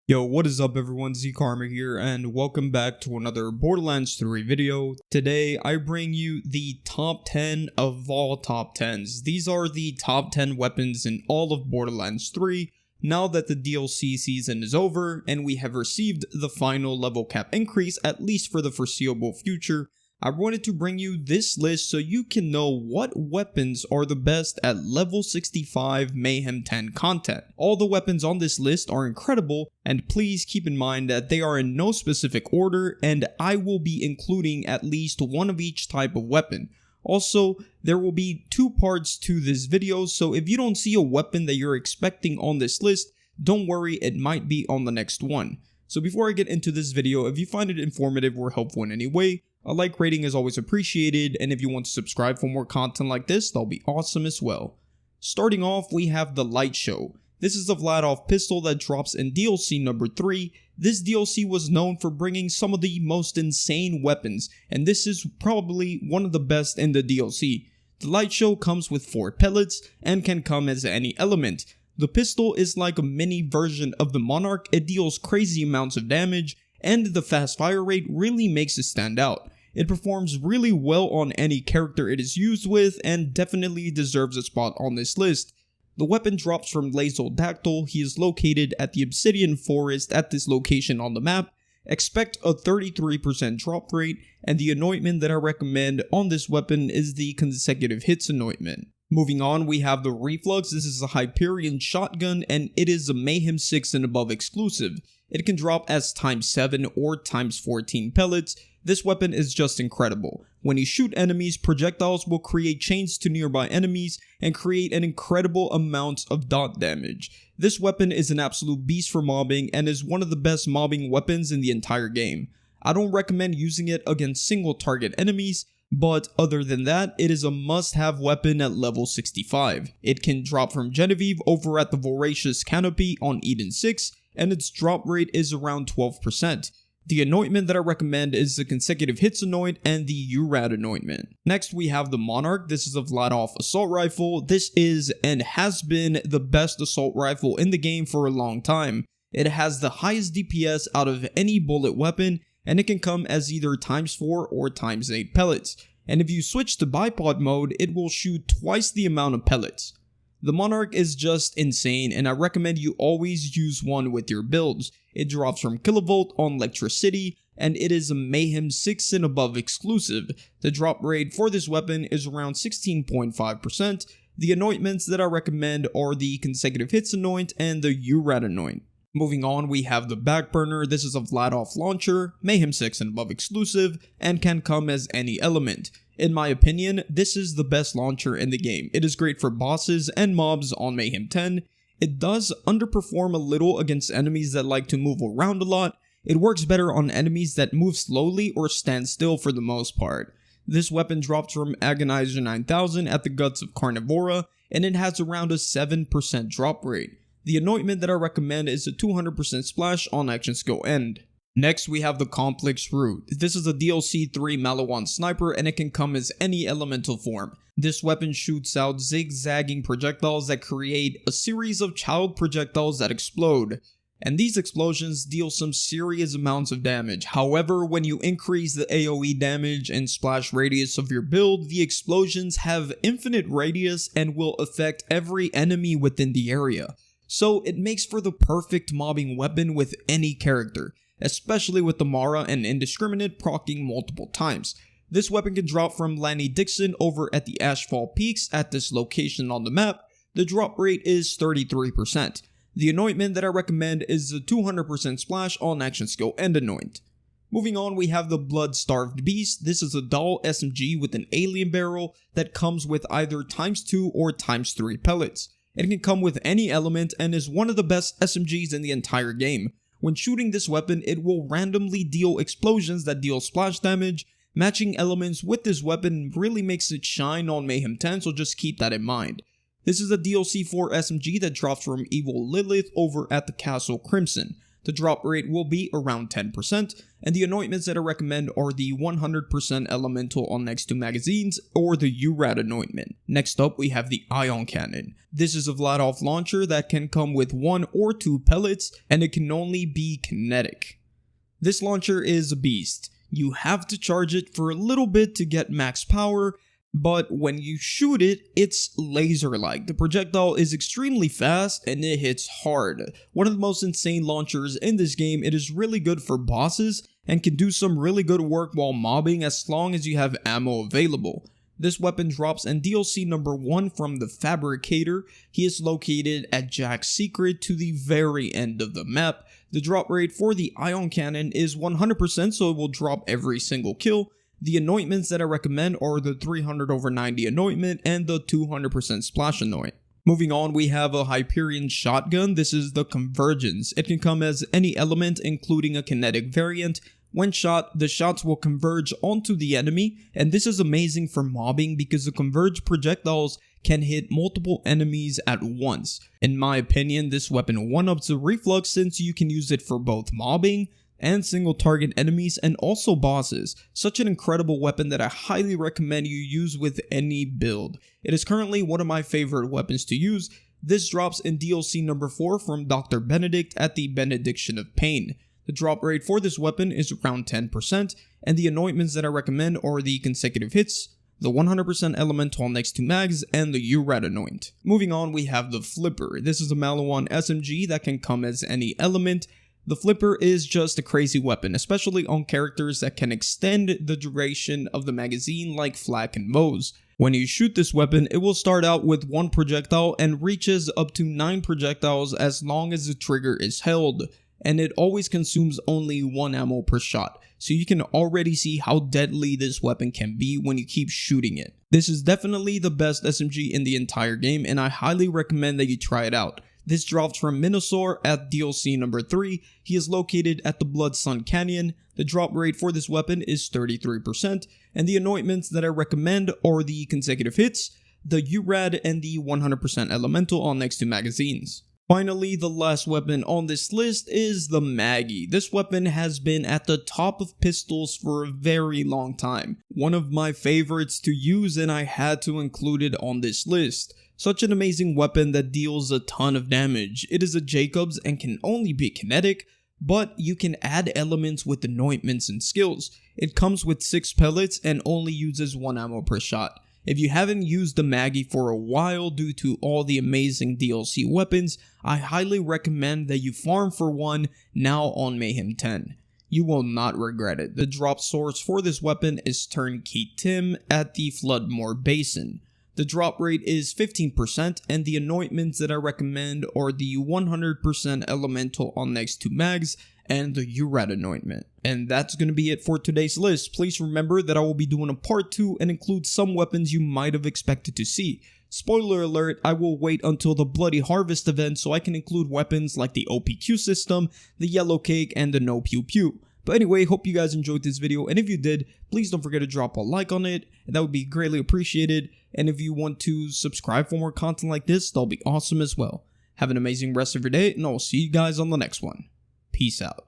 Yo, what is up everyone, Z-Karma here, and welcome back to another Borderlands 3 video. Today, I bring you the top 10 of all top 10s. These are the top 10 weapons in all of Borderlands 3, now that the DLC season is over, and we have received the final level cap increase, at least for the foreseeable future. I wanted to bring you this list so you can know what weapons are the best at level 65 Mayhem 10 content. All the weapons on this list are incredible, and please keep in mind that they are in no specific order, and I will be including at least one of each type of weapon. Also, there will be two parts to this video, so if you don't see a weapon that you're expecting on this list, don't worry, it might be on the next one. So before I get into this video, if you find it informative or helpful in any way, a like rating is always appreciated, and if you want to subscribe for more content like this, that'll be awesome as well. Starting off, we have the Light Show. This is a Vladov pistol that drops in DLC number 3. This DLC was known for bringing some of the most insane weapons, and this is probably one of the best in the DLC. The Light Show comes with 4 pellets and can come as any element. The pistol is like a mini version of the Monarch. It deals crazy amounts of damage, and the fast fire rate really makes it stand out. It performs really well on any character it is used with, and definitely deserves a spot on this list. The weapon drops from Lazodactyl. He is located at the Obsidian Forest at this location on the map. Expect a 33% drop rate, and the anointment that I recommend on this weapon is the consecutive hits anointment. Moving on, we have the Reflux. This is a Hyperion shotgun, and it is a Mayhem 6 and above exclusive. It can drop as ×7 or ×14 pellets. This weapon is just incredible. When you shoot enemies, projectiles will create chains to nearby enemies and create an incredible amount of dot damage. This weapon is an absolute beast for mobbing and is one of the best mobbing weapons in the entire game. I don't recommend using it against single target enemies, but other than that, it is a must-have weapon at level 65. It can drop from Genevieve over at the Voracious Canopy on Eden 6, and its drop rate is around 12%. The anointment that I recommend is the consecutive hits anoint and the URAD anointment. Next, we have the Monarch. This is a Vladov assault rifle. This is and has been the best assault rifle in the game for a long time. It has the highest DPS out of any bullet weapon, and it can come as either ×4 or ×8 pellets. And if you switch to bipod mode, it will shoot twice the amount of pellets. The Monarch is just insane, and I recommend you always use one with your builds. It drops from Kilovolt on Electricity, and it is a Mayhem 6 and above exclusive. The drop rate for this weapon is around 16.5%. The anointments that I recommend are the consecutive hits anoint and the URAD anoint. Moving on, we have the Backburner. This is a Vladov launcher, Mayhem 6 and above exclusive, and can come as any element. In my opinion, this is the best launcher in the game. It is great for bosses and mobs on Mayhem 10. It does underperform a little against enemies that like to move around a lot. It works better on enemies that move slowly or stand still for the most part. This weapon drops from Agonizer 9000 at the Guts of Carnivora, and it has around a 7% drop rate. The anointment that I recommend is a 200% splash on action skill end. Next, we have the Complex Root. This is a DLC 3 Maliwan sniper, and it can come as any elemental form. This weapon shoots out zigzagging projectiles that create a series of child projectiles that explode. And these explosions deal some serious amounts of damage. However, when you increase the AoE damage and splash radius of your build, the explosions have infinite radius and will affect every enemy within the area. So it makes for the perfect mobbing weapon with any character, especially with the Mara and Indiscriminate proccing multiple times. This weapon can drop from Lanny Dixon over at the Ashfall Peaks at this location on the map. The drop rate is 33%. The anointment that I recommend is the 200% splash on action skill end anoint. Moving on, we have the Blood-Starved Beast. This is a Dahl SMG with an alien barrel that comes with either ×2 or ×3 pellets. It can come with any element and is one of the best SMGs in the entire game. When shooting this weapon, it will randomly deal explosions that deal splash damage. Matching elements with this weapon really makes it shine on Mayhem 10, so just keep that in mind. This is a DLC 4 SMG that drops from Evil Lilith over at the Castle Crimson. The drop rate will be around 10%, and the anointments that I recommend are the 100% elemental on next to magazines or the URAD anointment. Next up, we have the ion cannon. This is a Vladov launcher that can come with 1 or 2 pellets, and it can only be kinetic. This launcher is a beast. You have to charge it for a little bit to get max power, but when you shoot it, it's laser-like. The projectile is extremely fast and it hits hard. One of the most insane launchers in this game. It is really good for bosses and can do some really good work while mobbing as long as you have ammo available. This weapon drops in DLC number 1 from the Fabricator. He is located at Jack's Secret to the very end of the map. The drop rate for the ion cannon is 100%, so it will drop every single kill. The anointments that I recommend are the 300/90 anointment and the 200% splash anoint. Moving on, we have a Hyperion shotgun. This is the Convergence. It can come as any element, including a kinetic variant. When shot, the shots will converge onto the enemy, and this is amazing for mobbing because the converged projectiles can hit multiple enemies at once. In my opinion, this weapon 1-ups the reflux since you can use it for both mobbing and single target enemies and also bosses. Such an incredible weapon that I highly recommend you use with any build. It is currently one of my favorite weapons to use. This drops in DLC number 4 from Dr. Benedict at the Benediction of Pain. The drop rate for this weapon is around 10%, and the anointments that I recommend are the consecutive hits, the 100% elemental next to mags, and the URAD anoint. Moving on, we have the Flipper. This is a Malawan SMG that can come as any element. The Flipper is just a crazy weapon, especially on characters that can extend the duration of the magazine like Flak and Moze. When you shoot this weapon, it will start out with 1 projectile and reaches up to 9 projectiles as long as the trigger is held, and it always consumes only 1 ammo per shot, so you can already see how deadly this weapon can be when you keep shooting it. This is definitely the best SMG in the entire game, and I highly recommend that you try it out. This drops from Minosaur at DLC number 3. He is located at the Blood Sun Canyon. The drop rate for this weapon is 33%, and the anointments that I recommend are the consecutive hits, the URAD, and the 100% elemental on next to magazines. Finally, the last weapon on this list is the Maggie. This weapon has been at the top of pistols for a very long time. One of my favorites to use, and I had to include it on this list. Such an amazing weapon that deals a ton of damage. It is a Jacobs and can only be kinetic, but you can add elements with anointments and skills. It comes with 6 pellets and only uses 1 ammo per shot. If you haven't used the Maggie for a while due to all the amazing DLC weapons, I highly recommend that you farm for one now on Mayhem 10. You will not regret it. The drop source for this weapon is Turnkey Tim at the Floodmore Basin. The drop rate is 15%, and the anointments that I recommend are the 100% elemental on next to mags and the URAD anointment. And that's going to be it for today's list. Please remember that I will be doing a part 2 and include some weapons you might have expected to see. Spoiler alert, I will wait until the Bloody Harvest event so I can include weapons like the OPQ system, the Yellow Cake, and the No Pew Pew. But anyway, hope you guys enjoyed this video, and if you did, please don't forget to drop a like on it, and that would be greatly appreciated. And if you want to subscribe for more content like this, that'll be awesome as well. Have an amazing rest of your day, and I'll see you guys on the next one. Peace out.